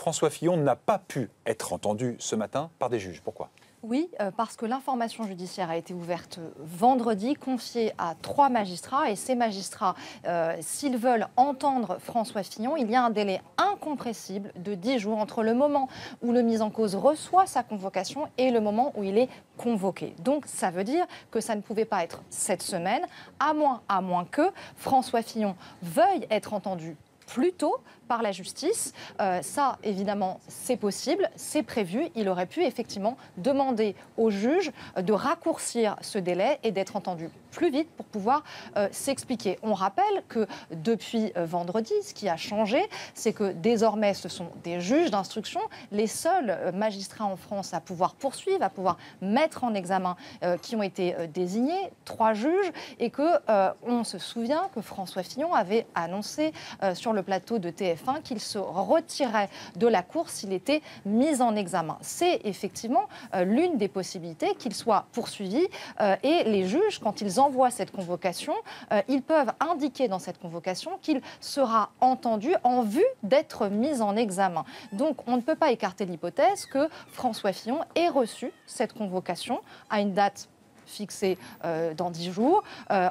François Fillon n'a pas pu être entendu ce matin par des juges. Pourquoi ? Oui, parce que l'information judiciaire a été ouverte vendredi, confiée à 3 magistrats. Et ces magistrats, s'ils veulent entendre François Fillon, il y a un délai incompressible de 10 jours entre le moment où le mis en cause reçoit sa convocation et le moment où il est convoqué. Donc ça veut dire que ça ne pouvait pas être cette semaine, à moins que François Fillon veuille être entendu plus tôt par la justice. Ça, évidemment, c'est possible, c'est prévu. Il aurait pu effectivement demander au juge de raccourcir ce délai et d'être entendu plus vite pour pouvoir s'expliquer. On rappelle que depuis vendredi, ce qui a changé, c'est que désormais, ce sont des juges d'instruction, les seuls magistrats en France à pouvoir poursuivre, à pouvoir mettre en examen, qui ont été désignés, 3 juges, et on se souvient que François Fillon avait annoncé sur le plateau de TF1 qu'il se retirait de la course s'il était mis en examen. C'est effectivement l'une des possibilités qu'il soit poursuivi et les juges, quand ils envoient cette convocation, ils peuvent indiquer dans cette convocation qu'il sera entendu en vue d'être mis en examen. Donc on ne peut pas écarter l'hypothèse que François Fillon ait reçu cette convocation à une date fixé dans 10 jours,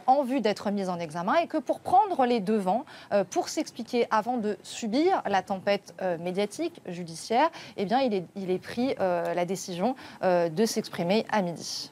en vue d'être mise en examen, et que pour prendre les devants, pour s'expliquer avant de subir la tempête médiatique, judiciaire, eh bien, il est pris la décision de s'exprimer à midi.